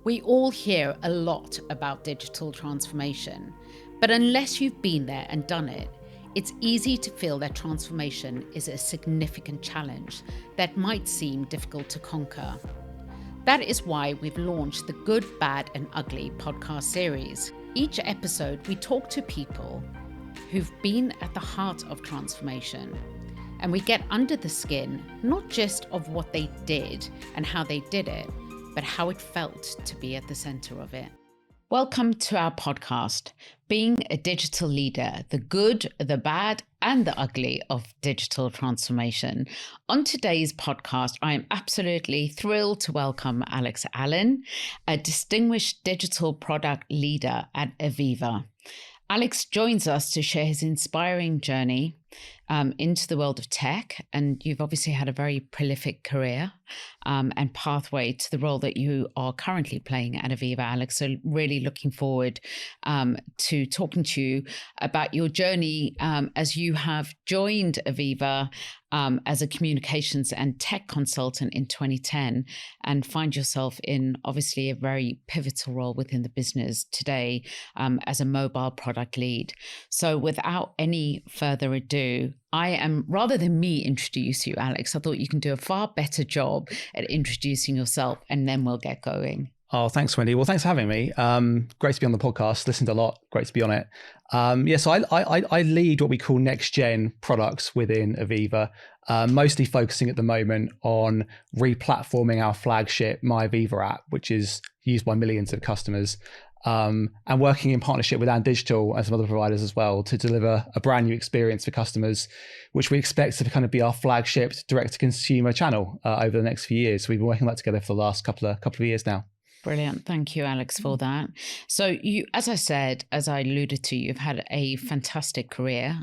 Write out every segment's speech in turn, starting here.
We all hear a lot about digital transformation, but unless you've been there and done it, it's easy to feel that transformation is a significant challenge that might seem difficult to conquer. That is why we've launched the Good, Bad and Ugly podcast series. Each episode, we talk to people who've been at the heart of transformation, and we get under the skin, not just of what they did and how they did it, but how it felt to be at the center of it. Welcome to our podcast, Being a Digital Leader, the good, the bad, and the ugly of digital transformation. On today's podcast, I am absolutely thrilled to welcome Alex Allen, a distinguished digital product leader at Aviva. Alex joins us to share his inspiring journey into the world of tech. And you've obviously had a very prolific career and pathway to the role that you are currently playing at Aviva, Alex. So really looking forward to talking to you about your journey as you have joined Aviva as a communications and tech consultant in 2010 and find yourself in obviously a very pivotal role within the business today as a mobile product lead. So without any further ado, rather than me introduce you, Alex, I thought you can do a far better job at introducing yourself, and then we'll get going. Oh, thanks, Wendy. Well, thanks for having me. Great to be on the podcast. Listened a lot. Great to be on it. So I lead what we call next gen products within Aviva, mostly focusing at the moment on re-platforming our flagship My Aviva app, which is used by millions of customers, and working in partnership with Digital and some other providers as well to deliver a brand new experience for customers, which we expect to kind of be our flagship direct-to-consumer channel over the next few years. So we've been working on that together for the last couple of years now. Brilliant. Thank you, Alex, for that. So you, as I alluded to, you've had a fantastic career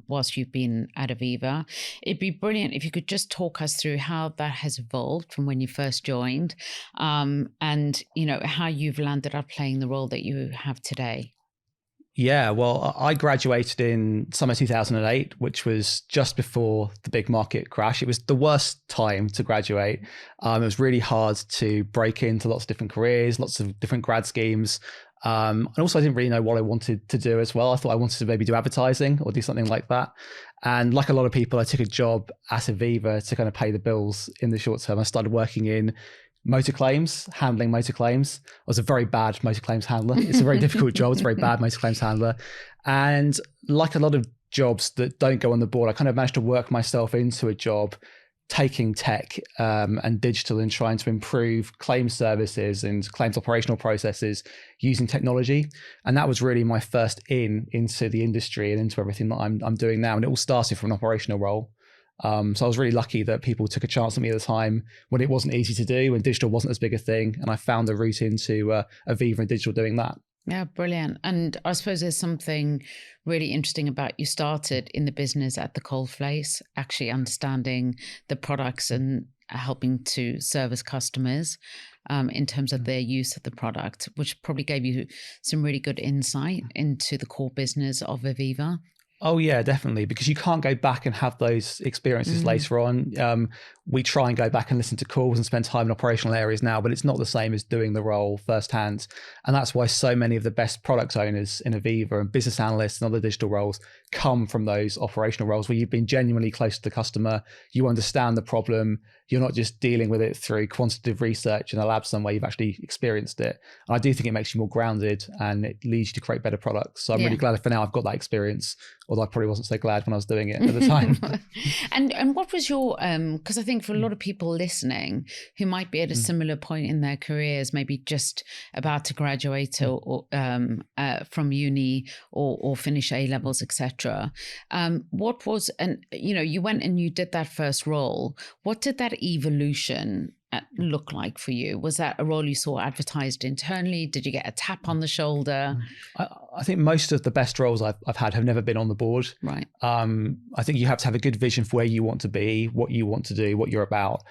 whilst you've been at Aviva. It'd be brilliant if you could just talk us through how that has evolved from when you first joined and, you know, how you've landed up playing the role that you have today. Yeah, well, I graduated in summer 2008, which was just before the big market crash. It was the worst time to graduate. It was really hard to break into lots of different careers, lots of different grad schemes. And also I didn't really know what I wanted to do as well. I thought I wanted to maybe do advertising or do something like that. And like a lot of people, I took a job at Aviva to kind of pay the bills in the short term. I started working in motor claims, handling motor claims. I was a very bad motor claims handler. It's a very difficult job. It's a very bad motor claims handler. And like a lot of jobs that don't go on the board, I kind of managed to work myself into a job taking tech and digital and trying to improve claims services and claims operational processes using technology. And that was really my first into the industry and into everything that I'm doing now. And it all started from an operational role. So I was really lucky that people took a chance at me at the time when it wasn't easy to do, when digital wasn't as big a thing. And I found a route into Aviva and digital doing that. Yeah, brilliant. And I suppose there's something really interesting about you started in the business at the coalface, actually understanding the products and helping to service customers in terms of their use of the product, which probably gave you some really good insight into the core business of Aviva. Oh yeah, definitely. Because you can't go back and have those experiences later on. We try and go back and listen to calls and spend time in operational areas now, but it's not the same as doing the role firsthand. And that's why so many of the best product owners in Aviva and business analysts and other digital roles come from those operational roles where you've been genuinely close to the customer. You understand the problem. You're not just dealing with it through quantitative research in a lab somewhere. You've actually experienced it. And I do think it makes you more grounded and it leads you to create better products. So I'm really glad for now I've got that experience, although I probably wasn't so glad when I was doing it at the time. And what was your, because I think for a lot of people listening who might be at a similar point in their careers, maybe just about to graduate or from uni or finish A-levels, etc. What was, and you know, you went and you did that first role. What did that evolution look like for you? Was that a role you saw advertised internally? Did you get a tap on the shoulder? I think most of the best roles I've had have never been on the board. Right. I think you have to have a good vision for where you want to be, what you want to do, what you're about,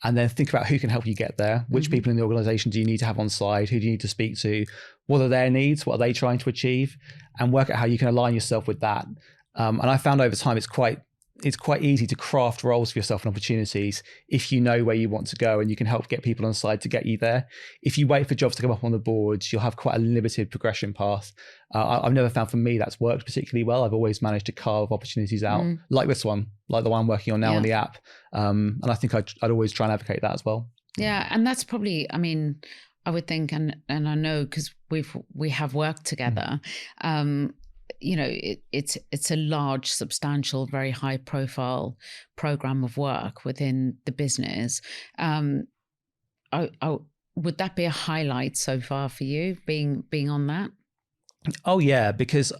and then think about who can help you get there. Which people in the organization do you need to have on side? Who do you need to speak to? What are their needs? What are they trying to achieve? And work out how you can align yourself with that. And I found over time it's quite it's quite easy to craft roles for yourself and opportunities if you know where you want to go and you can help get people on side to get you there. If you wait for jobs to come up on the boards, you'll have quite a limited progression path. I've never found for me that's worked particularly well. I've always managed to carve opportunities out like this one, like the one I'm working on now on the app. And I think I'd always try and advocate that as well. Yeah, and that's probably, I mean, I would think, and I know because we have worked together. You know, it's a large, substantial, very high profile program of work within the business. Would that be a highlight so far for you, being on that? Oh yeah, because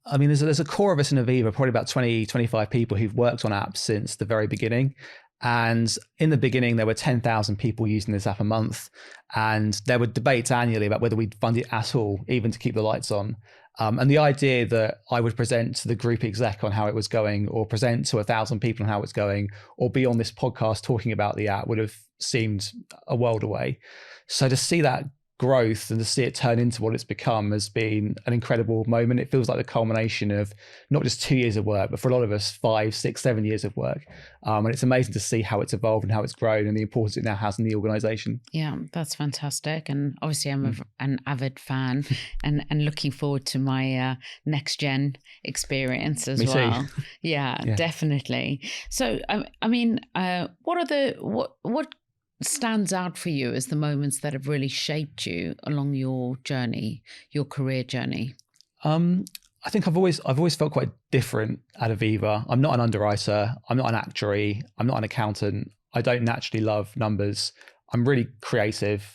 I mean, there's a core of us in Aviva, probably about 20, 25 people who've worked on apps since the very beginning. And in the beginning, there were 10,000 people using this app a month. And there were debates annually about whether we'd fund it at all, even to keep the lights on. And the idea that I would present to the group exec on how it was going, or present to 1,000 people on how it's going, or be on this podcast talking about the app would have seemed a world away. So to see that growth and to see it turn into what it's become has been an incredible moment. It feels like the culmination of not just 2 years of work, but for a lot of us, 5, 6, 7 years of work. And it's amazing to see how it's evolved and how it's grown and the importance it now has in the organization. Yeah, that's fantastic. And obviously I'm an avid fan and looking forward to my next gen experience as well. Yeah, definitely. So, I mean, what stands out for you as the moments that have really shaped you along your journey, your career journey? I think I've always felt quite different at Aviva. I'm not an underwriter. I'm not an actuary. I'm not an accountant. I don't naturally love numbers. I'm really creative,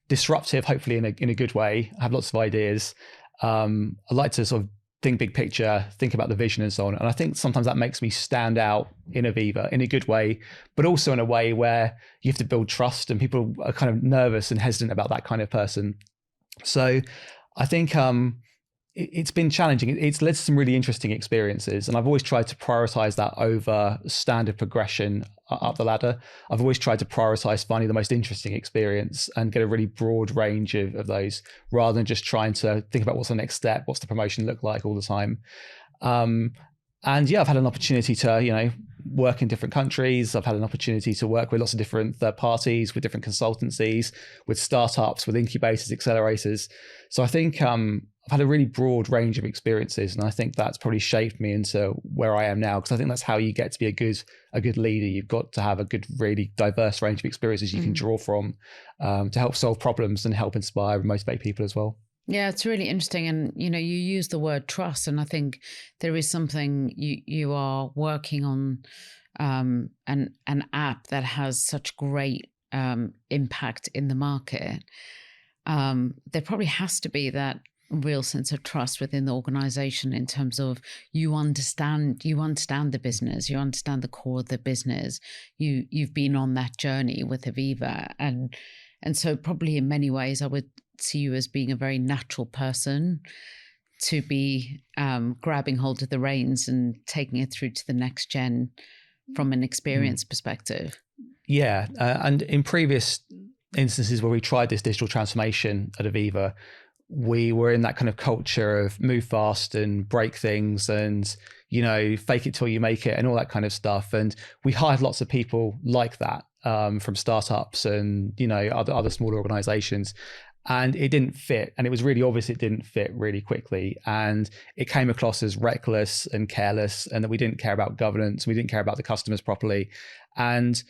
disruptive, hopefully in a good way. I have lots of ideas. I like to sort of think big picture, think about the vision and so on. And I think sometimes that makes me stand out in Aviva in a good way, but also in a way where you have to build trust and people are kind of nervous and hesitant about that kind of person. So I think it's been challenging. It's led to some really interesting experiences. And I've always tried to prioritize that over standard progression up the ladder. I've always tried to prioritize finding the most interesting experience and get a really broad range of those, rather than just trying to think about what's the next step, what's the promotion look like all the time. And yeah, I've had an opportunity to, work in different countries. I've had an opportunity to work with lots of different third parties, with different consultancies, with startups, with incubators, accelerators. So I think I've had a really broad range of experiences, and I think that's probably shaped me into where I am now, because I think that's how you get to be a good leader. You've got to have a good, really diverse range of experiences you can draw from to help solve problems and help inspire and motivate people as well. Yeah, it's really interesting. And, you use the word trust, and I think there is something you are working on, an app that has such great impact in the market. There probably has to be that real sense of trust within the organization, in terms of you understand the business, you understand the core of the business, you've been on that journey with Aviva, and so probably in many ways I would see you as being a very natural person to be grabbing hold of the reins and taking it through to the next gen from an experience perspective. Yeah, and in previous instances where we tried this digital transformation at Aviva, we were in that kind of culture of move fast and break things and, fake it till you make it and all that kind of stuff. And we hired lots of people like that from startups and, other smaller organizations. And it didn't fit. And it was really obvious it didn't fit really quickly. And it came across as reckless and careless, and that we didn't care about governance. We didn't care about the customers properly. And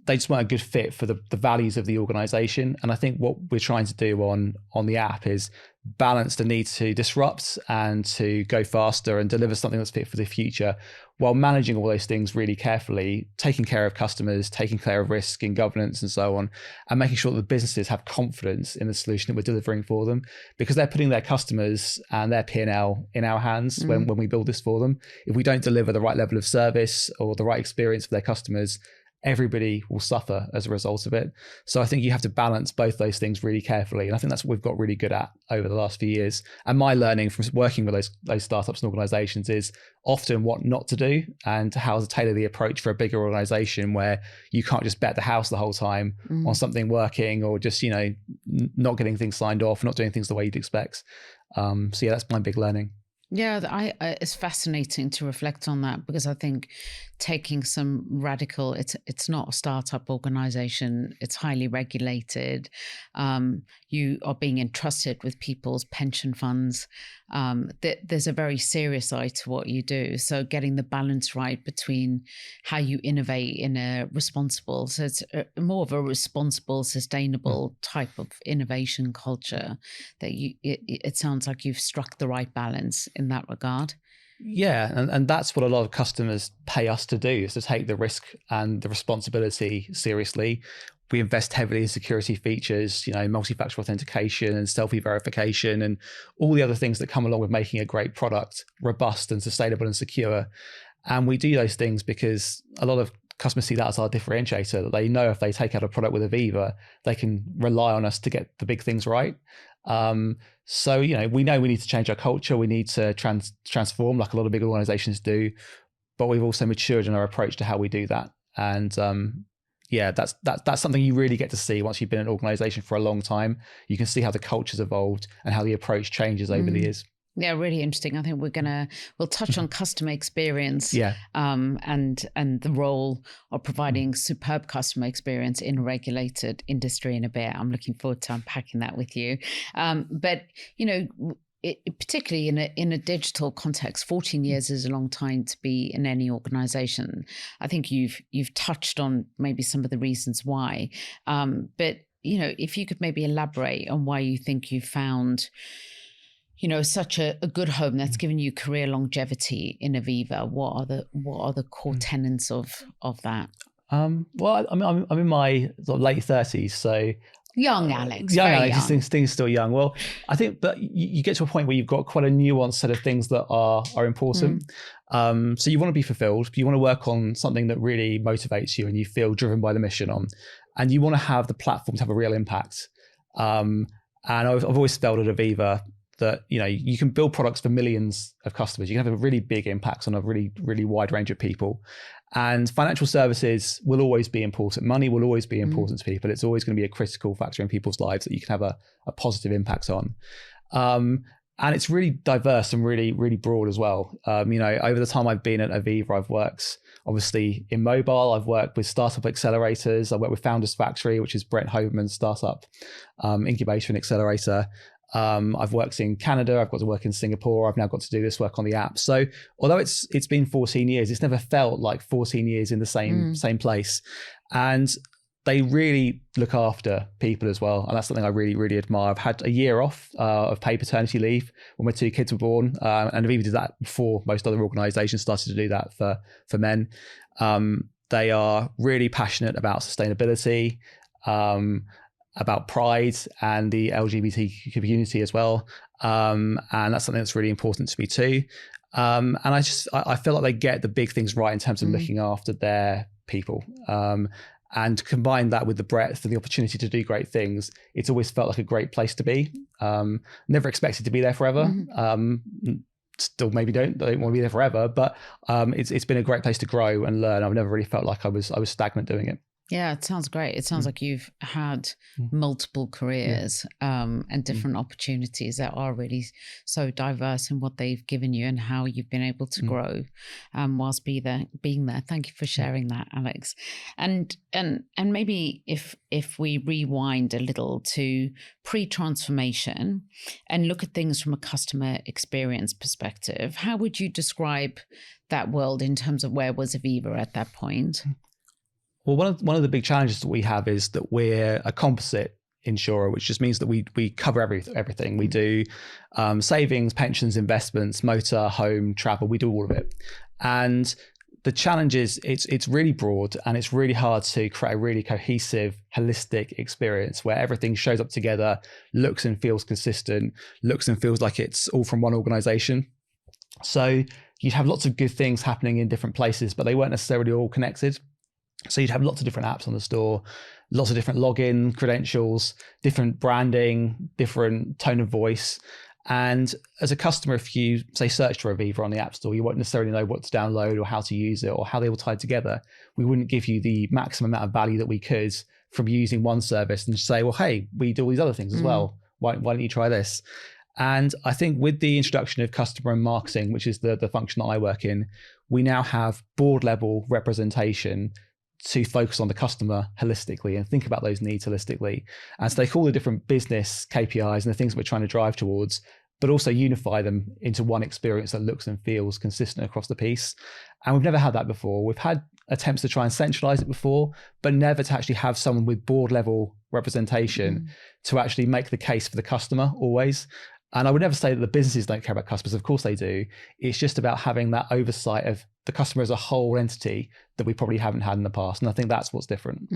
they just weren't a good fit for the values of the organization. And I think what we're trying to do on the app is balance the need to disrupt and to go faster and deliver something that's fit for the future, while managing all those things really carefully, taking care of customers, taking care of risk and governance and so on, and making sure that the businesses have confidence in the solution that we're delivering for them, because they're putting their customers and their P&L in our hands when we build this for them. If we don't deliver the right level of service or the right experience for their customers, everybody will suffer as a result of it. So I think you have to balance both those things really carefully. And I think that's what we've got really good at over the last few years. And my learning from working with those startups and organizations is often what not to do and how to tailor the approach for a bigger organization, where you can't just bet the house the whole time on something working, or just, not getting things signed off, not doing things the way you'd expect. So yeah, that's my big learning. Yeah, it's fascinating to reflect on that, because I think taking some radical, it's not a startup organization, it's highly regulated. You are being entrusted with people's pension funds. There's a very serious side to what you do. So getting the balance right between how you innovate in a responsible, so it's more of a responsible, sustainable type of innovation culture, that it sounds like you've struck the right balance in that regard. Yeah, and that's what a lot of customers pay us to do, is to take the risk and the responsibility seriously. We invest heavily in security features, multi-factor authentication and selfie verification and all the other things that come along with making a great product robust and sustainable and secure. And we do those things because a lot of customers see that as our differentiator, that they know if they take out a product with Aviva, they can rely on us to get the big things right. So, we know we need to change our culture. We need to transform like a lot of big organizations do, but we've also matured in our approach to how we do that. And that's something you really get to see once you've been in an organization for a long time. You can see how the culture's evolved and how the approach changes over the years. Yeah, really interesting. I think we'll touch on customer experience, yeah, and the role of providing superb customer experience in a regulated industry in a bit. I'm looking forward to unpacking that with you. But particularly in a digital context, 14 years is a long time to be in any organization. I think you've touched on maybe some of the reasons why, but if you could maybe elaborate on why you think you found such a good home that's given you career longevity in Aviva. What are the core tenets of that? Well, I'm in my sort of late 30s, so young Alex, young very Alex, young. things still young. Well, I think, but you get to a point where you've got quite a nuanced set of things that are important. So you want to be fulfilled. You want to work on something that really motivates you and you feel driven by the mission on, and you want to have the platform to have a real impact. And I've always felt at Aviva that you can build products for millions of customers. You can have a really big impact on a really, really wide range of people. And financial services will always be important. Money will always be important to people. It's always going to be a critical factor in people's lives that you can have a positive impact on. And it's really diverse and really, really broad as well. Over the time I've been at Aviva, I've worked obviously in mobile. I've worked with startup accelerators. I worked with Founders Factory, which is Brent Hoberman's startup incubation accelerator. I've worked in Canada. I've got to work in Singapore. I've now got to do this work on the app. So although it's been 14 years, it's never felt like 14 years in the same place. And they really look after people as well. And that's something I really, really admire. I've had a year off of paid paternity leave when my 2 kids were born. And Aviva did that before most other organizations started to do that for men. They are really passionate about sustainability, about pride and the LGBT community as well. And that's something that's really important to me too. And I feel like they get the big things right in terms of looking after their people. And combine that with the breadth and the opportunity to do great things, it's always felt like a great place to be. Never expected to be there forever. Still maybe don't want to be there forever, but it's been a great place to grow and learn. I've never really felt like I was stagnant doing it. Yeah, it sounds great. It sounds like you've had multiple careers and different opportunities that are really so diverse in what they've given you and how you've been able to grow whilst being there. Thank you for sharing that, Alex. And maybe if we rewind a little to pre-transformation and look at things from a customer experience perspective, how would you describe that world in terms of where was Aviva at that point? Well, one of the big challenges that we have is that we're a composite insurer, which just means that we cover everything. We do savings, pensions, investments, motor, home, travel. We do all of it. And the challenge is it's really broad and it's really hard to create a really cohesive, holistic experience where everything shows up together, looks and feels consistent, looks and feels like it's all from one organization. So you'd have lots of good things happening in different places, but they weren't necessarily all connected. So you'd have lots of different apps on the store, lots of different login credentials, different branding, different tone of voice. And as a customer, if you say search for Aviva on the App Store, you won't necessarily know what to download or how to use it or how they all tie together. We wouldn't give you the maximum amount of value that we could from using one service and say, well, hey, we do all these other things as well. Why don't you try this? And I think with the introduction of customer and marketing, which is the function that I work in, we now have board level representation to focus on the customer holistically and think about those needs holistically. And so take all the different business KPIs and the things we're trying to drive towards, but also unify them into one experience that looks and feels consistent across the piece. And we've never had that before. We've had attempts to try and centralize it before, but never to actually have someone with board level representation to actually make the case for the customer always. And I would never say that the businesses don't care about customers. Of course they do. It's just about having that oversight of the customer as a whole entity that we probably haven't had in the past. And I think that's what's different.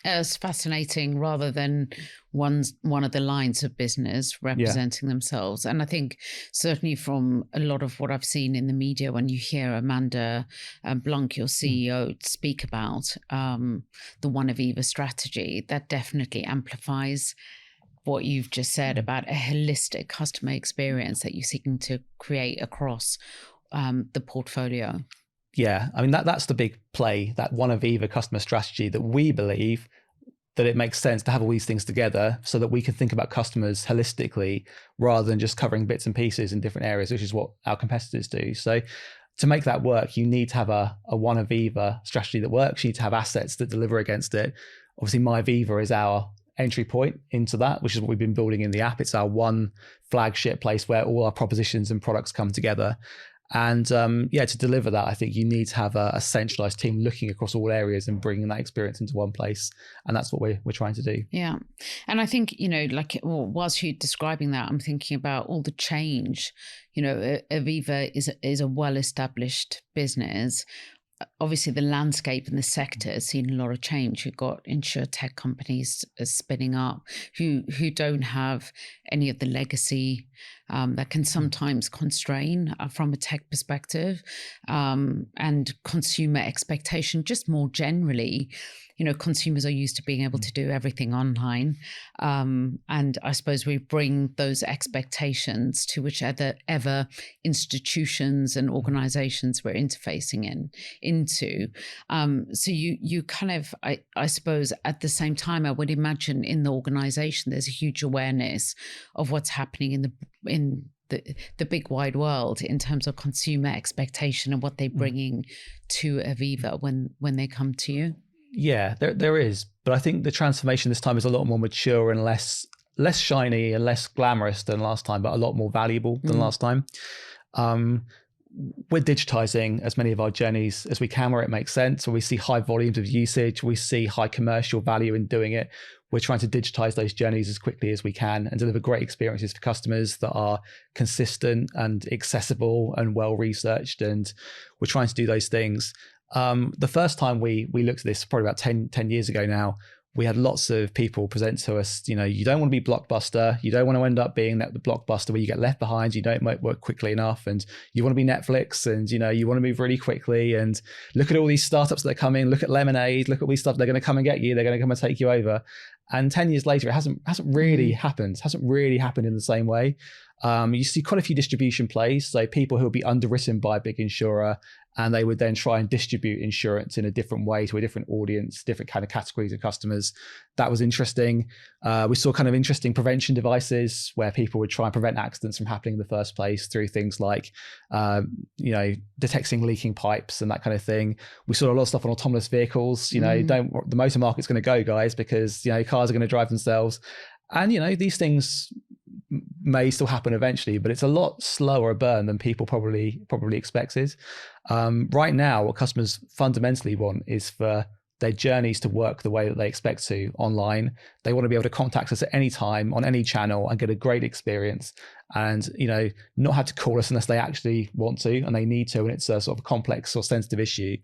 It's fascinating, rather than one of the lines of business representing themselves. And I think certainly from a lot of what I've seen in the media, when you hear Amanda Blanc, your CEO, speak about the One Aviva strategy, that definitely amplifies what you've just said about a holistic customer experience that you're seeking to create across the portfolio. Yeah, I mean, that's the big play, that One Aviva customer strategy, that we believe that it makes sense to have all these things together so that we can think about customers holistically rather than just covering bits and pieces in different areas, which is what our competitors do. So to make that work, you need to have a One Aviva strategy that works. You need to have assets that deliver against it. Obviously, My Aviva is our entry point into that, which is what we've been building in the app. It's our one flagship place where all our propositions and products come together. And to deliver that, I think you need to have a centralized team looking across all areas and bringing that experience into one place. And that's what we're trying to do. Yeah. And I think, whilst you're describing that, I'm thinking about all the change. Aviva is a well-established business. Obviously, the landscape and the sector has seen a lot of change. You've got insurtech companies spinning up who don't have any of the legacy that can sometimes constrain from a tech perspective, and consumer expectation just more generally. Consumers are used to being able to do everything online. And I suppose we bring those expectations to whichever institutions and organizations we're interfacing into. So you kind of, I suppose at the same time, I would imagine in the organization, there's a huge awareness of what's happening in the big wide world in terms of consumer expectation and what they're bringing to Aviva when they come to you. Yeah, there is. But I think the transformation this time is a lot more mature and less shiny and less glamorous than last time, but a lot more valuable than last time. We're digitizing as many of our journeys as we can where it makes sense. So we see high volumes of usage, we see high commercial value in doing it. We're trying to digitize those journeys as quickly as we can and deliver great experiences for customers that are consistent and accessible and well researched. And we're trying to do those things. The first time we looked at this, probably about 10 years ago now, we had lots of people present to us, you don't want to be Blockbuster. You don't want to end up being the Blockbuster where you get left behind. You don't work quickly enough, and you want to be Netflix, and, you want to move really quickly. And look at all these startups that are coming. Look at Lemonade. Look at all these stuff. They're going to come and get you. They're going to come and take you over. And 10 years later, it hasn't really happened. Hasn't really happened in the same way. You see quite a few distribution plays. So people who will be underwritten by a big insurer, and they would then try and distribute insurance in a different way to a different audience, different kind of categories of customers. That was interesting. We saw kind of interesting prevention devices where people would try and prevent accidents from happening in the first place through things like, detecting leaking pipes and that kind of thing. We saw a lot of stuff on autonomous vehicles. The motor market's going to go, guys, because, cars are going to drive themselves. And, these things may still happen eventually, but it's a lot slower burn than people probably expected. Right now, what customers fundamentally want is for their journeys to work the way that they expect to online. They want to be able to contact us at any time on any channel and get a great experience, and not have to call us unless they actually want to and they need to, and it's a sort of complex or sensitive issue.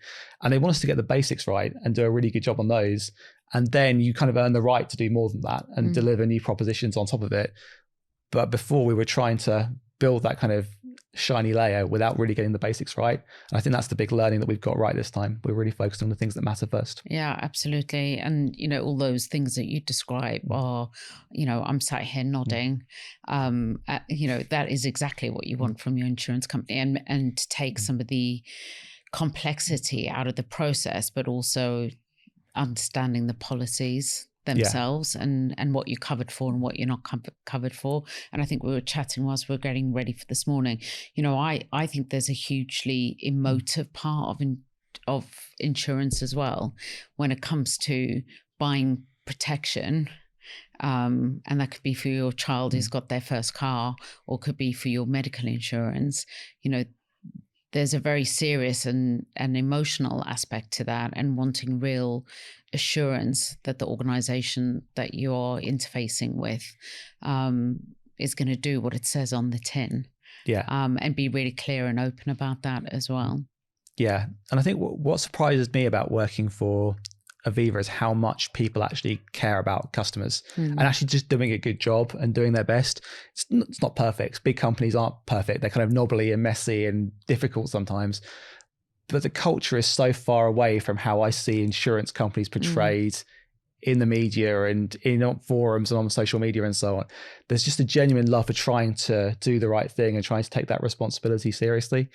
And they want us to get the basics right and do a really good job on those. And then you kind of earn the right to do more than that and deliver new propositions on top of it. But before, we were trying to build that kind of shiny layer without really getting the basics right. And I think that's the big learning that we've got right this time. We're really focused on the things that matter first. Yeah, absolutely. And, all those things that you describe are, I'm sat here nodding. That is exactly what you want from your insurance company, and to take some of the complexity out of the process, but also understanding the policies themselves and what you're covered for and what you're not covered for. And I think we were chatting whilst we were getting ready for this morning. I think there's a hugely emotive part of insurance as well when it comes to buying protection. And that could be for your child who's got their first car, or could be for your medical insurance. There's a very serious and emotional aspect to that, and wanting real assurance that the organization that you're interfacing with is going to do what it says on the tin. And be really clear and open about that as well. Yeah. And I think what surprises me about working for Aviva is how much people actually care about customers and actually just doing a good job and doing their best. It's not perfect. Big companies aren't perfect. They're kind of knobbly and messy and difficult sometimes. But the culture is so far away from how I see insurance companies portrayed in the media and in forums and on social media and so on. There's just a genuine love for trying to do the right thing and trying to take that responsibility seriously.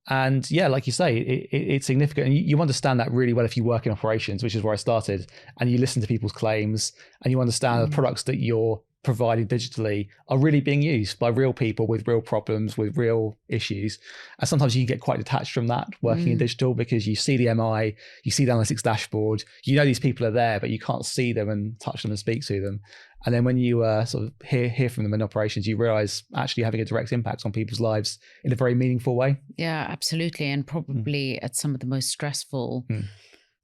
And yeah, like you say, it's significant. And you understand that really well if you work in operations, which is where I started, and you listen to people's claims and you understand the products that you're providing digitally are really being used by real people with real problems, with real issues. And sometimes you can get quite detached from that working in digital, because you see the MI, you see the analytics dashboard, you know these people are there, but you can't see them and touch them and speak to them. And then when you sort of hear from them in operations, you realize actually having a direct impact on people's lives in a very meaningful way. Yeah, absolutely. And probably at some of the most stressful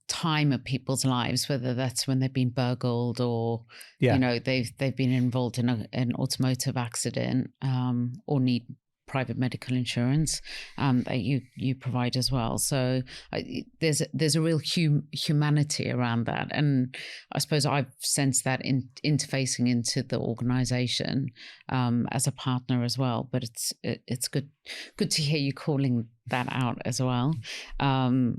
time of people's lives, whether that's when they've been burgled or, they've been involved in an automotive accident or need private medical insurance that you provide as well. So there's a real humanity around that, and I suppose I've sensed that in interfacing into the organization as a partner as well. But it's good to hear you calling that out as well,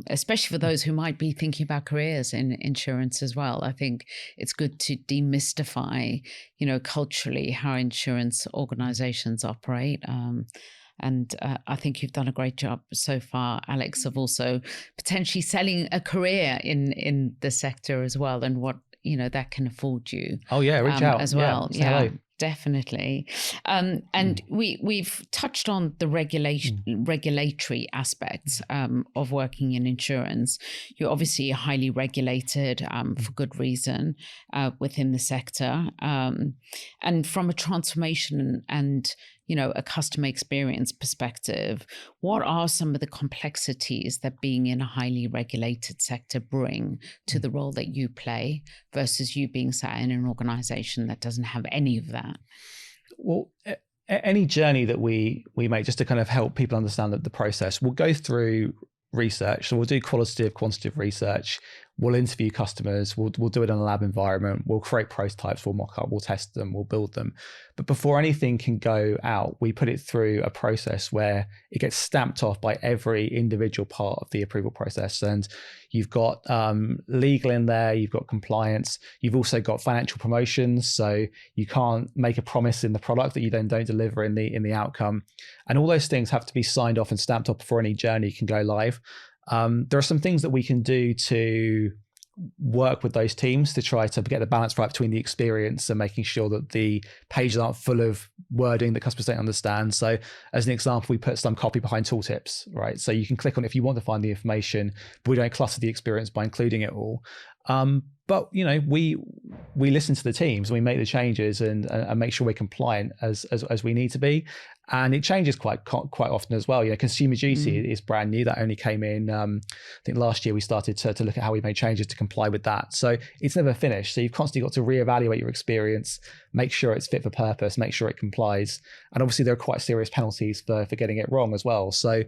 especially for those who might be thinking about careers in insurance as well. I think it's good to demystify, culturally how insurance organizations operate. And I think you've done a great job so far, Alex, of also potentially selling a career in the sector as well, and what that can afford you. Oh yeah, reach out as well. Yeah. Definitely. And we've touched on the regulatory aspects of working in insurance. You're obviously highly regulated for good reason within the sector. And from a transformation and a customer experience perspective, what are some of the complexities that being in a highly regulated sector bring to the role that you play versus you being sat in an organization that doesn't have any of that? Well, any journey that we make, just to kind of help people understand the process, we'll go through research. So we'll do qualitative, quantitative research. We'll interview customers. We'll do it in a lab environment. We'll create prototypes. We'll mock up. We'll test them. We'll build them. But before anything can go out, we put it through a process where it gets stamped off by every individual part of the approval process. And you've got legal in there. You've got compliance. You've also got financial promotions. So you can't make a promise in the product that you then don't deliver in the outcome. And all those things have to be signed off and stamped off before any journey can go live. There are some things that we can do to work with those teams to try to get the balance right between the experience and making sure that the pages aren't full of wording that customers don't understand. So as an example, we put some copy behind tooltips, right? So you can click on it if you want to find the information, but we don't clutter the experience by including it all. But we listen to the teams and we make the changes and make sure we're compliant as we need to be. And it changes quite often as well. Consumer duty is brand new. That only came in, I think last year we started to look at how we made changes to comply with that. So it's never finished. So you've constantly got to reevaluate your experience, make sure it's fit for purpose, make sure it complies. And obviously there are quite serious penalties for getting it wrong as well. So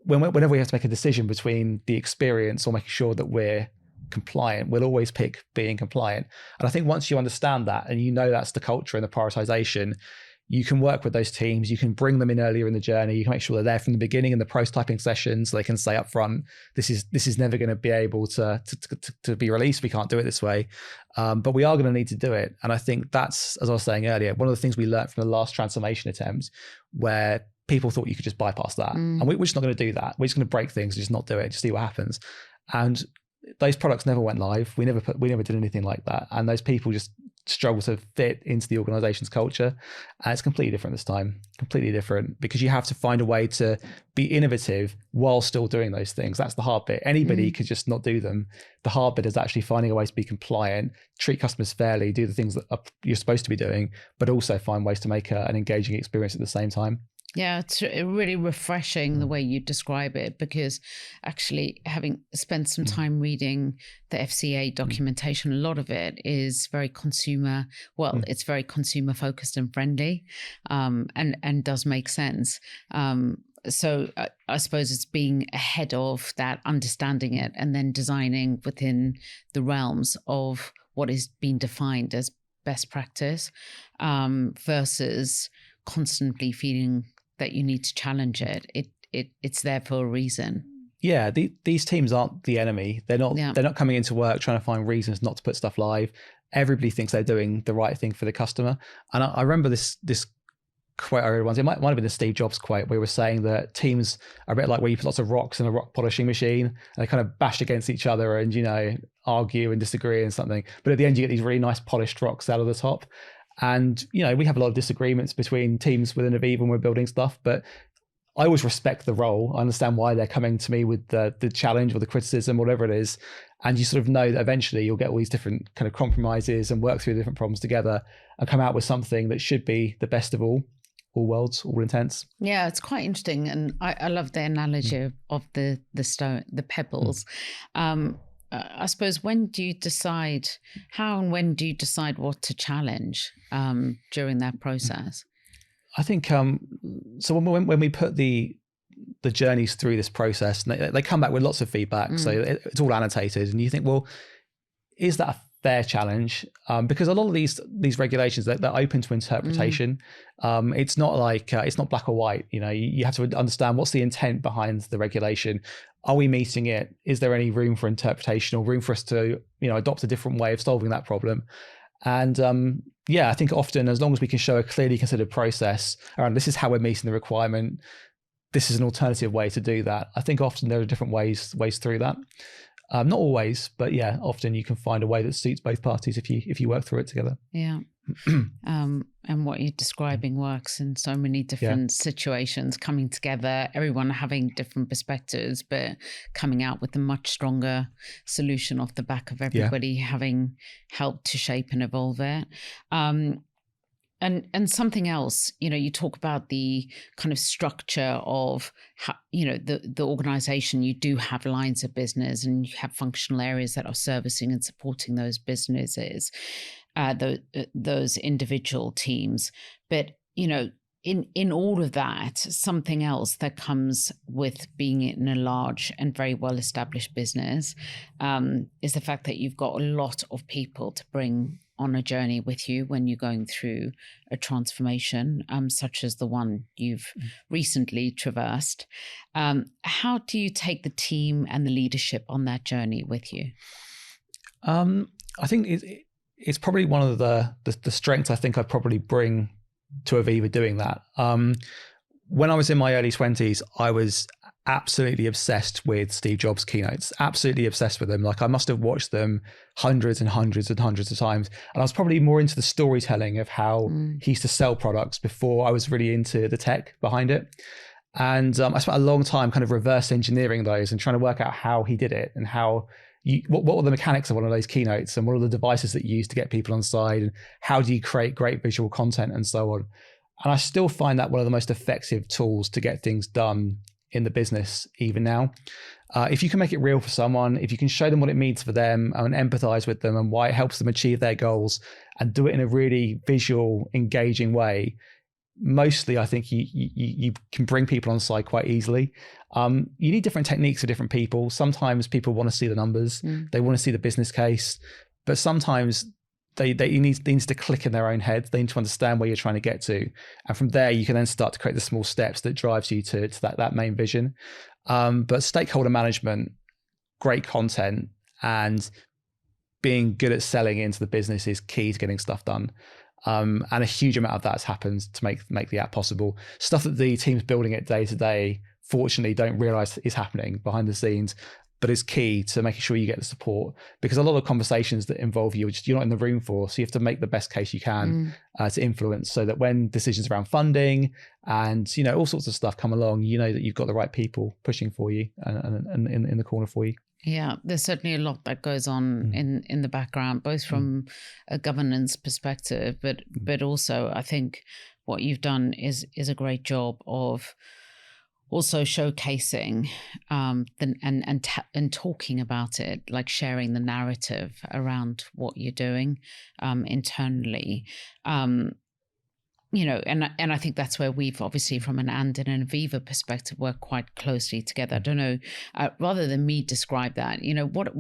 whenever we have to make a decision between the experience or making sure that we're compliant, we'll always pick being compliant. And I think once you understand that and that's the culture and the prioritization, you can work with those teams. You can bring them in earlier in the journey. You can make sure they're there from the beginning in the prototyping sessions. So they can say up front, this is never going to be able to be released. We can't do it this way, but we are going to need to do it. And I think that's, as I was saying earlier, one of the things we learned from the last transformation attempt, where people thought you could just bypass that, and we're just not going to do that. We're just going to break things and just not do it, just see what happens. And those products never went live. We never did anything like that. And those people just struggle to fit into the organization's culture. And it's completely different this time, completely different, because you have to find a way to be innovative while still doing those things. That's the hard bit. Anybody could just not do them. The hard bit is actually finding a way to be compliant, treat customers fairly, do the things that you're supposed to be doing, but also find ways to make an engaging experience at the same time. Yeah, it's really refreshing the way you describe it, because actually, having spent some time reading the FCA documentation, a lot of it is very consumer, it's very consumer focused and friendly, and does make sense. So I suppose it's being ahead of that, understanding it, and then designing within the realms of what is being defined as best practice, versus constantly feeling that you need to challenge it. It's there for a reason. Yeah, these teams aren't the enemy. They're not coming into work trying to find reasons not to put stuff live. Everybody thinks they're doing the right thing for the customer. And I remember this quote I read once. It might have been a Steve Jobs quote, where he was saying that teams are a bit like where you put lots of rocks in a rock polishing machine and they kind of bash against each other and, argue and disagree and something. But at the end, you get these really nice polished rocks out of the top. And, we have a lot of disagreements between teams within Aviva when we're building stuff, but I always respect the role. I understand why they're coming to me with the challenge or the criticism, whatever it is. And you sort of know that eventually you'll get all these different kind of compromises and work through the different problems together and come out with something that should be the best of all worlds, all intents. Yeah, it's quite interesting. And I love the analogy of the stone, the pebbles. I suppose how and when do you decide what to challenge during that process? I think so when we put the journeys through this process, and they come back with lots of feedback, so it's all annotated, and you think, well, is that a fair challenge? Because a lot of these regulations, they're open to interpretation. It's not like it's not black or white. You have to understand what's the intent behind the regulation. Are we meeting it? Is there any room for interpretation or room for us to adopt a different way of solving that problem? And I think often, as long as we can show a clearly considered process around this is how we're meeting the requirement, this is an alternative way to do that. I think often there are different ways through that. Not always, but often you can find a way that suits both parties if you work through it together. Yeah. And what you're describing works in so many different situations, coming together, everyone having different perspectives, but coming out with a much stronger solution off the back of everybody having helped to shape and evolve it. And something else, you talk about the kind of structure of how, the organization. You do have lines of business and you have functional areas that are servicing and supporting those businesses, those individual teams. But, in all of that, something else that comes with being in a large and very well-established business is the fact that you've got a lot of people to bring on a journey with you when you're going through a transformation, such as the one you've recently traversed. How do you take the team and the leadership on that journey with you? I think it's probably one of the strengths I think I probably bring to Aviva doing that. When I was in my early 20s, I was absolutely obsessed with Steve Jobs' keynotes, absolutely obsessed with them. Like I must have watched them hundreds and hundreds and hundreds of times. And I was probably more into the storytelling of how he used to sell products before I was really into the tech behind it. And I spent a long time kind of reverse engineering those and trying to work out how he did it and how what were the mechanics of one of those keynotes and what are the devices that you use to get people on side and how do you create great visual content and so on. And I still find that one of the most effective tools to get things done in the business even now. If you can make it real for someone, if you can show them what it means for them and empathize with them and why it helps them achieve their goals and do it in a really visual, engaging way, mostly I think you can bring people on side quite easily. You need different techniques for different people. Sometimes people want to see the numbers, they want to see the business case, but sometimes they need to click in their own head. They need to understand where you're trying to get to. And from there, you can then start to create the small steps that drives you to that main vision. But stakeholder management, great content, and being good at selling into the business is key to getting stuff done. And a huge amount of that has happened to make the app possible. Stuff that the teams building it day to day, fortunately, don't realize is happening behind the scenes. but it's key to making sure you get the support, because a lot of conversations that involve you, you're not in the room for. So you have to make the best case you can to influence, so that when decisions around funding and, you know, all sorts of stuff come along, you know that you've got the right people pushing for you and in the corner for you. Yeah, there's certainly a lot that goes on in the background, both from a governance perspective, but also I think what you've done is a great job of also showcasing and talking about it, like sharing the narrative around what you're doing internally. You know, and I think that's where we've obviously, from an and an Aviva perspective, worked quite closely together. I don't know, rather than me describe that, you know, what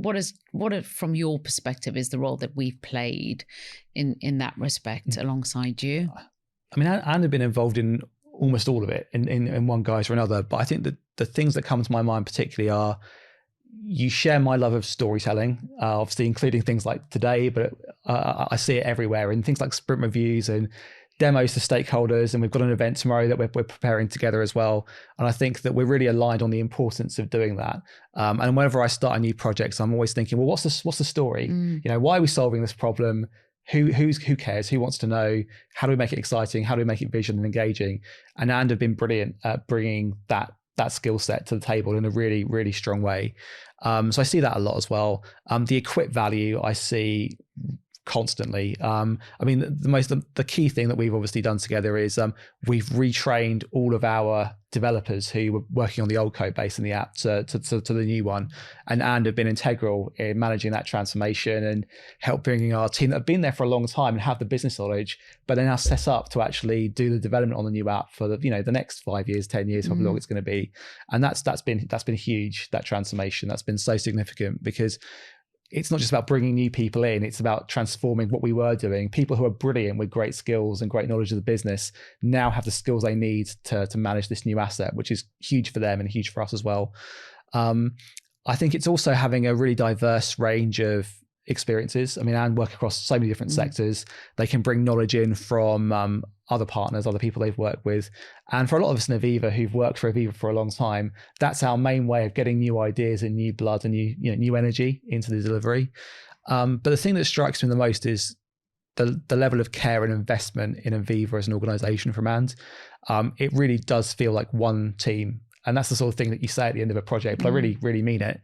from your perspective is the role that we've played in that respect alongside you? I mean, and have been involved in almost all of it in one guise or another. But I think that the things that come to my mind particularly are, you share my love of storytelling, obviously including things like today, but I see it everywhere in things like sprint reviews and demos to stakeholders. And we've got an event tomorrow that we're preparing together as well. And I think that we're really aligned on the importance of doing that. And whenever I start a new project, I'm always thinking, well, what's the story? You know, why are we solving this problem? Who cares? Who wants to know? How do we make it exciting? How do we make it visual and engaging? And have been brilliant at bringing that skill set to the table in a really, really strong way. So I see that a lot as well. The equip value I see constantly. I mean, the key thing that we've obviously done together is we've retrained all of our developers who were working on the old code base in the app to the new one, and have been integral in managing that transformation and help bringing our team that have been there for a long time and have the business knowledge, but they're now set up to actually do the development on the new app for the, you know, the next 5 years, 10 years, however long it's going to be. And that's been huge. That transformation, that's been so significant, because it's not just about bringing new people in, it's about transforming what we were doing. People who are brilliant with great skills and great knowledge of the business now have the skills they need to manage this new asset, which is huge for them and huge for us as well. I think it's also having a really diverse range of experiences. I mean, and work across so many different sectors. They can bring knowledge in from other partners, other people they've worked with. And for a lot of us in Aviva who've worked for Aviva for a long time, that's our main way of getting new ideas and new blood and new energy into the delivery. But the thing that strikes me the most is the level of care and investment in Aviva as an organization from And. It really does feel like one team. And that's the sort of thing that you say at the end of a project, but I really, really mean it.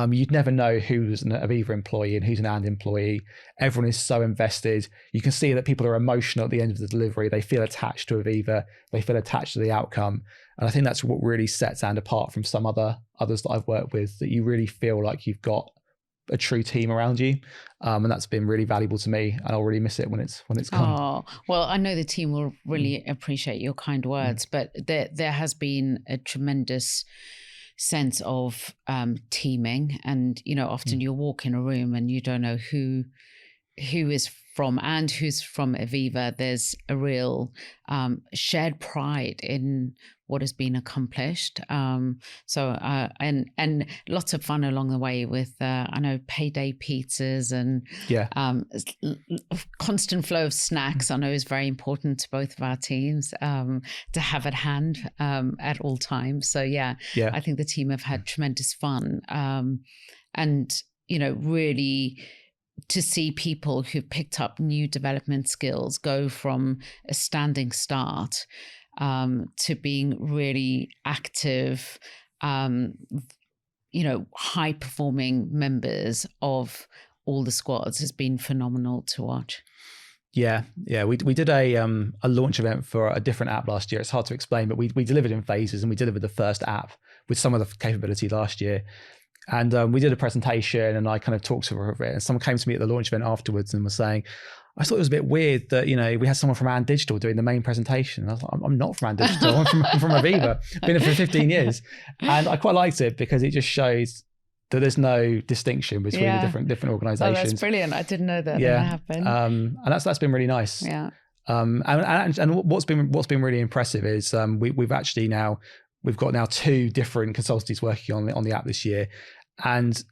You'd never know who's an Aviva employee and who's an And employee. Everyone is so invested. You can see that people are emotional at the end of the delivery. They feel attached to Aviva. They feel attached to the outcome. And I think that's what really sets And apart from some others that I've worked with, that you really feel like you've got a true team around you. And that's been really valuable to me, and I'll really miss it when it's gone. Oh, well, I know the team will really appreciate your kind words, but there has been a tremendous sense of teaming. And, you know, often you'll walk in a room and you don't know who is from And who's from Aviva. There's a real shared pride in what has been accomplished. And lots of fun along the way with, I know, payday pizzas and constant flow of snacks, I know is very important to both of our teams to have at hand at all times. So I think the team have had tremendous fun. And, you know, really to see people who've picked up new development skills go from a standing start to being really active, you know, high performing members of all the squads has been phenomenal to watch. Yeah. We did a launch event for a different app last year. It's hard to explain, but we delivered in phases, and we delivered the first app with some of the capability last year. And we did a presentation, and I kind of talked to her of it. And someone came to me at the launch event afterwards and was saying, I thought it was a bit weird that, you know, we had someone from And Digital doing the main presentation. And I was like, I'm not from And Digital. I'm from Aviva. Been there for 15 years. And I quite liked it because it just shows that there's no distinction between the different organizations. Oh, that's brilliant. I didn't know that happened. And that's been really nice. Yeah. And what's been really impressive is we've got now 2 different consultancies working on the app this year. And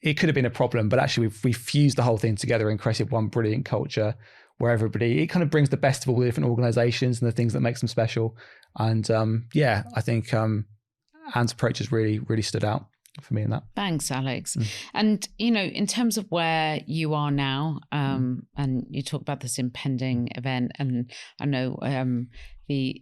it could have been a problem, but actually we fused the whole thing together and created one brilliant culture where it kind of brings the best of all the different organizations and the things that makes them special. And I think Anne's approach has really, really stood out. for me in that. Thanks, Alex. And, you know, in terms of where you are now, and you talk about this impending event, and I know the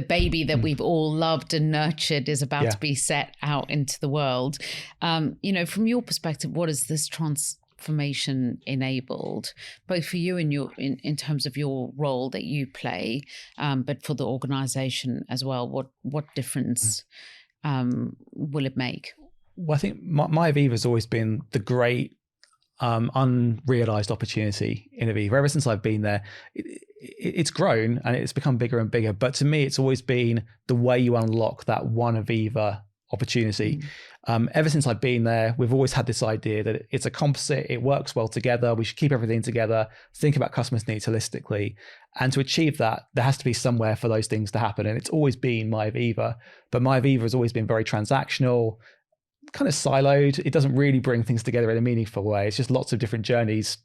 baby that we've all loved and nurtured is about to be set out into the world. You know, from your perspective, what is this transformation enabled, both for you and in terms of your role that you play, but for the organization as well? What difference will it make? Well, I think my Aviva has always been the great unrealized opportunity in Aviva. Ever since I've been there, it's grown and it's become bigger and bigger. But to me, it's always been the way you unlock that one Aviva opportunity. Ever since I've been there, we've always had this idea that it's a composite, it works well together, we should keep everything together, think about customers' needs holistically. And to achieve that, there has to be somewhere for those things to happen. And it's always been my Aviva, but my Aviva has always been very transactional, kind of siloed. It doesn't really bring things together in a meaningful way. It's just lots of different journeys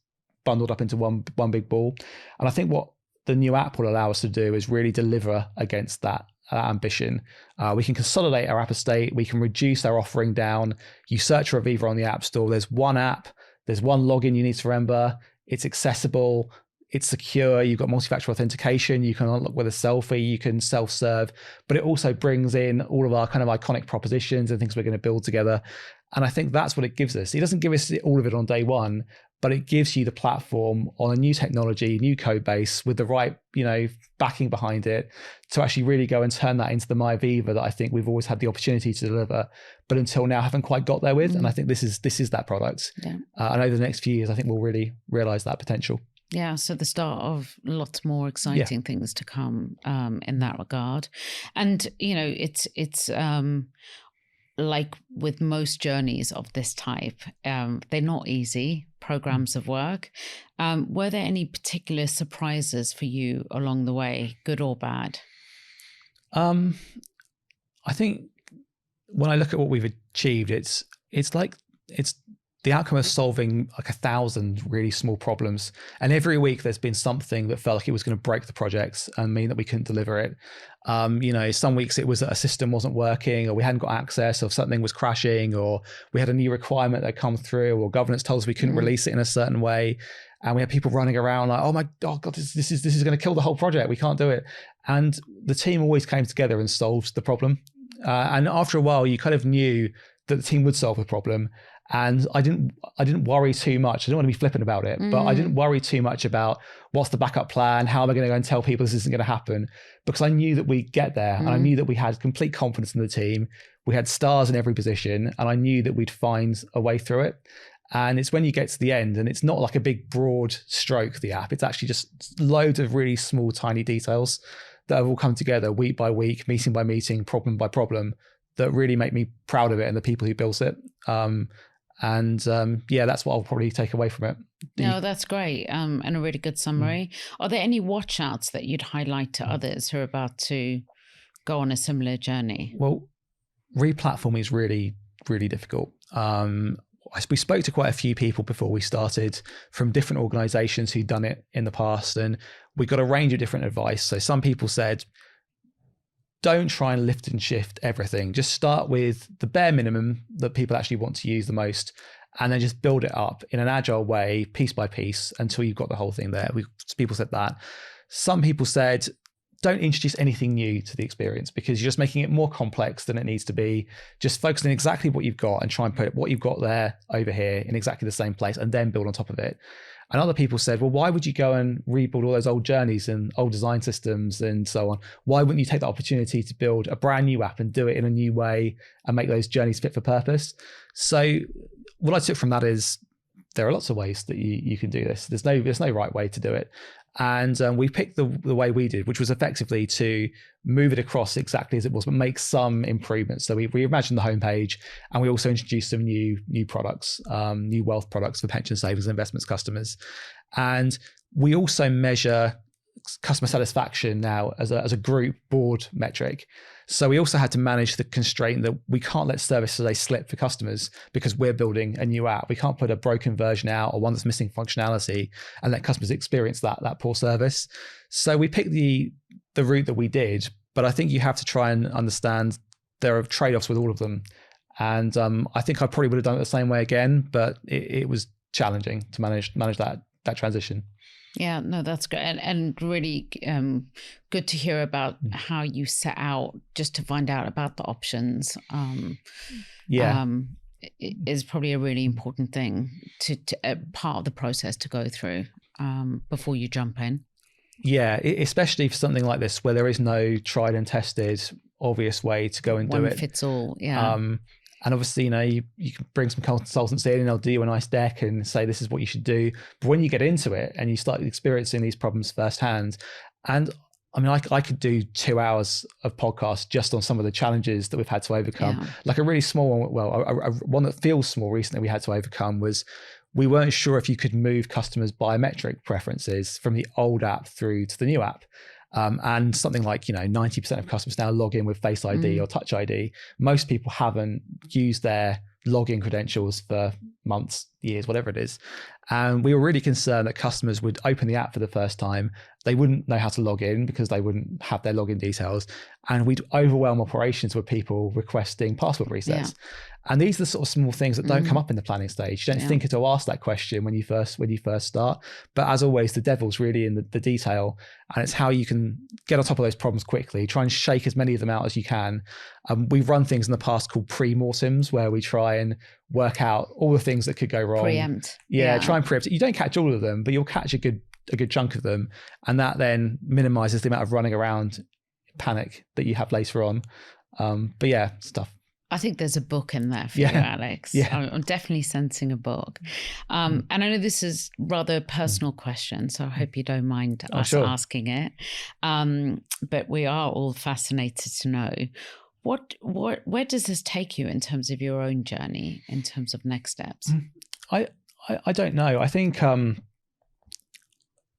bundled up into one big ball. And I think what the new app will allow us to do is really deliver against that ambition. We can consolidate our app estate. We can reduce our offering down. You search for Aviva on the App Store. There's one app. There's one login you need to remember. It's accessible. It's secure. You've got multi-factor authentication. You can unlock with a selfie. You can self-serve. But it also brings in all of our kind of iconic propositions and things we're going to build together. And I think that's what it gives us. It doesn't give us all of it on day one, but it gives you the platform on a new technology, new code base with the right, you know, backing behind it to actually really go and turn that into the MyAviva that I think we've always had the opportunity to deliver, but until now haven't quite got there with. And I think this is that product. And over the next few years, I think we'll really realize that potential. Yeah, so the start of lots more exciting things to come in that regard. And, you know, it's like with most journeys of this type, they're not easy programs of work. Were there any particular surprises for you along the way, good or bad? I think when I look at what we've achieved, it's the outcome of solving like 1,000 really small problems. And every week there's been something that felt like it was going to break the project and mean that we couldn't deliver it. You know, some weeks it was that a system wasn't working, or we hadn't got access, or something was crashing, or we had a new requirement that come through, or governance told us we couldn't release it in a certain way. And we had people running around like, oh God, this is going to kill the whole project. We can't do it. And the team always came together and solved the problem. And after a while, you kind of knew that the team would solve the problem. And I didn't worry too much. I don't want to be flippant about it, but I didn't worry too much about what's the backup plan, how am I going to go and tell people this isn't going to happen, because I knew that we'd get there, and I knew that we had complete confidence in the team. We had stars in every position, and I knew that we'd find a way through it. And it's when you get to the end, and it's not like a big broad stroke, the app. It's actually just loads of really small, tiny details that have all come together week by week, meeting by meeting, problem by problem, that really make me proud of it and the people who built it. Yeah, that's what I'll probably take away from it. No, that's great. And a really good summary. Are there any watch outs that you'd highlight to others who are about to go on a similar journey? Well, re-platforming is really, really difficult. We spoke to quite a few people before we started from different organizations who'd done it in the past, and we got a range of different advice. So some people said, don't try and lift and shift everything. Just start with the bare minimum that people actually want to use the most, and then just build it up in an agile way, piece by piece, until you've got the whole thing there. People said that. Some people said, don't introduce anything new to the experience, because you're just making it more complex than it needs to be. Just focus on exactly what you've got and try and put what you've got there over here in exactly the same place, and then build on top of it. And other people said, well, why would you go and rebuild all those old journeys and old design systems and so on? Why wouldn't you take the opportunity to build a brand new app and do it in a new way and make those journeys fit for purpose? So what I took from that is there are lots of ways that you can do this. There's no right way to do it. And we picked the way we did, which was effectively to move it across exactly as it was, but make some improvements. So we reimagined the homepage, and we also introduced some new products, new wealth products for pension savings and investments customers. And we also measure customer satisfaction now as a group board metric. So we also had to manage the constraint that we can't let service today slip for customers, because we're building a new app. We can't put a broken version out or one that's missing functionality and let customers experience that poor service. So we picked the route that we did, but I think you have to try and understand there are trade-offs with all of them. And I think I probably would have done it the same way again, but it was challenging to manage that transition. Yeah, no, that's great. And really good to hear about how you set out just to find out about the options. It is probably a really important thing to part of the process to go through before you jump in. Yeah, especially for something like this where there is no tried and tested obvious way to go and do it. One fits all, yeah. And obviously, you can bring some consultants in and they'll do you a nice deck and say, this is what you should do. But when you get into it and you start experiencing these problems firsthand, and I mean, I could do 2 hours of podcast just on some of the challenges that we've had to overcome. Like a really small one, well, one that feels small recently we had to overcome was we weren't sure if you could move customers' biometric preferences from the old app through to the new app. And something like 90% of customers now log in with Face ID or Touch ID. Most people haven't used their login credentials for months, years, whatever it is. And we were really concerned that customers would open the app for the first time. They wouldn't know how to log in because they wouldn't have their login details. And we'd overwhelm operations with people requesting password resets. Yeah. And these are the sort of small things that don't come up in the planning stage. You don't think to ask that question when you first start. But as always, the devil's really in the detail, and it's how you can get on top of those problems quickly. Try and shake as many of them out as you can. We've run things in the past called pre-mortems, where we try and work out all the things that could go wrong. Preempt. Yeah, try and preempt. You don't catch all of them, but you'll catch a good chunk of them, and that then minimizes the amount of running around panic that you have later on. But yeah, stuff. I think there's a book in there for you, Alex. Yeah. I'm definitely sensing a book. And I know this is rather a personal question, so I hope you don't mind us asking it. But we are all fascinated to know where does this take you in terms of your own journey, in terms of next steps? I don't know. I think,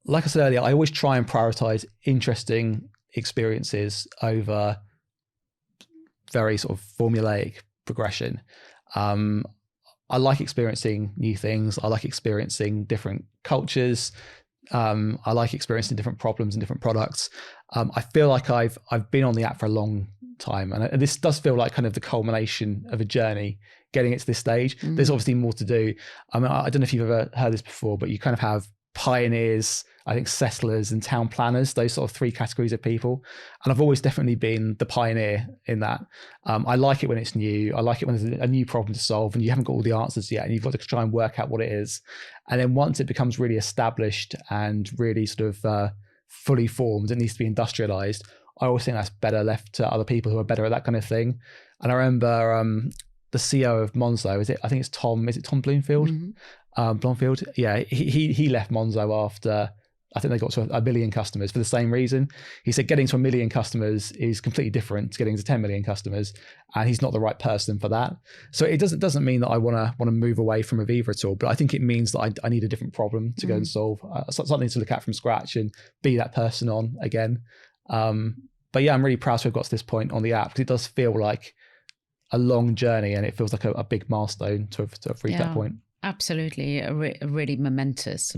like I said earlier, I always try and prioritize interesting experiences over very sort of formulaic progression. I like experiencing new things. I like experiencing different cultures. I like experiencing different problems and different products. I feel like I've been on the app for a long time, and this does feel like kind of the culmination of a journey getting it to this stage. There's obviously more to do. I mean, I don't know if you've ever heard this before, but you kind of have pioneers, I think settlers and town planners, those sort of 3 categories of people. And I've always definitely been the pioneer in that. I like it when it's new. I like it when there's a new problem to solve and you haven't got all the answers yet and you've got to try and work out what it is. And then once it becomes really established and really sort of fully formed, it needs to be industrialized. I always think that's better left to other people who are better at that kind of thing. And I remember the CEO of Monzo, I think it's Tom Bloomfield? Blomfield. Yeah, he left Monzo after, I think they got to 1 million customers for the same reason. He said getting to 1 million customers is completely different to getting to 10 million customers, and he's not the right person for that. So it doesn't mean that I want to move away from Aviva at all, but I think it means that I need a different problem to go and solve, something to look at from scratch and be that person on again. But yeah, I'm really proud to have got to this point on the app, because it does feel like a long journey and it feels like a big milestone to have reached that point. Absolutely, a really momentous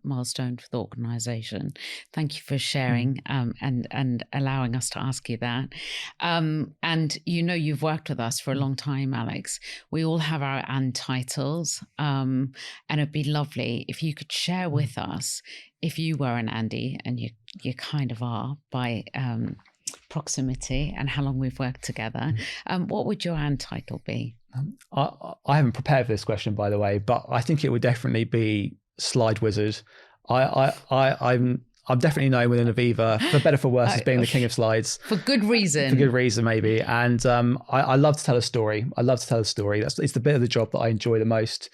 milestone for the organisation. Thank you for sharing and allowing us to ask you that. And you've worked with us for a long time, Alex. We all have our and titles, and it'd be lovely if you could share with us, if you were an Andy, and you kind of are by proximity and how long we've worked together, what would your and title be? I haven't prepared for this question, by the way, but I think it would definitely be Slide Wizard. I'm definitely known within Aviva, for better for worse, as being the king of slides. For good reason. For good reason, maybe. And I love to tell a story. It's the bit of the job that I enjoy the most.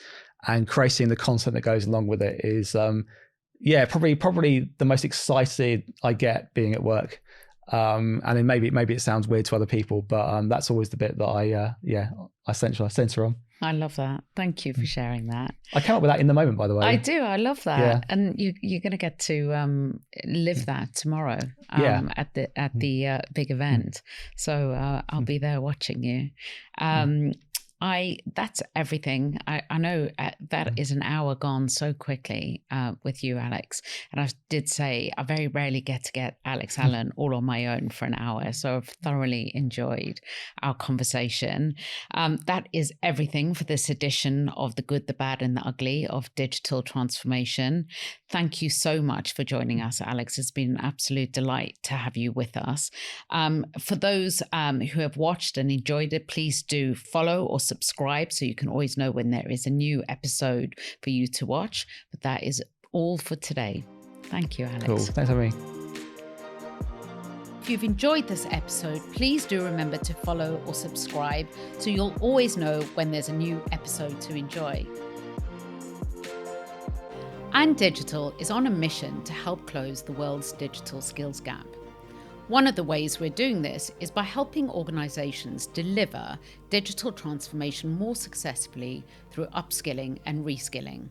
And creating the content that goes along with it is, probably the most excited I get being at work. And then maybe it sounds weird to other people, but that's always the bit that I censor on. I love that. Thank you for sharing that. I came up with that in the moment, by the way. I do. I love that. Yeah. And you're going to get to live that tomorrow at the big event. So I'll be there watching you. That's everything. I know that is an hour gone so quickly with you, Alex. And I did say I very rarely get Alex Allen all on my own for an hour. So I've thoroughly enjoyed our conversation. That is everything for this edition of The Good, the Bad, and the Ugly of Digital Transformation. Thank you so much for joining us, Alex. It's been an absolute delight to have you with us. For those who have watched and enjoyed it, please do follow or subscribe so you can always know when there is a new episode for you to watch. But that is all for today. Thank you, Alex. Cool. Thanks for having me. If you've enjoyed this episode, please do remember to follow or subscribe so you'll always know when there's a new episode to enjoy. And Digital is on a mission to help close the world's digital skills gap. One of the ways we're doing this is by helping organizations deliver digital transformation more successfully through upskilling and reskilling.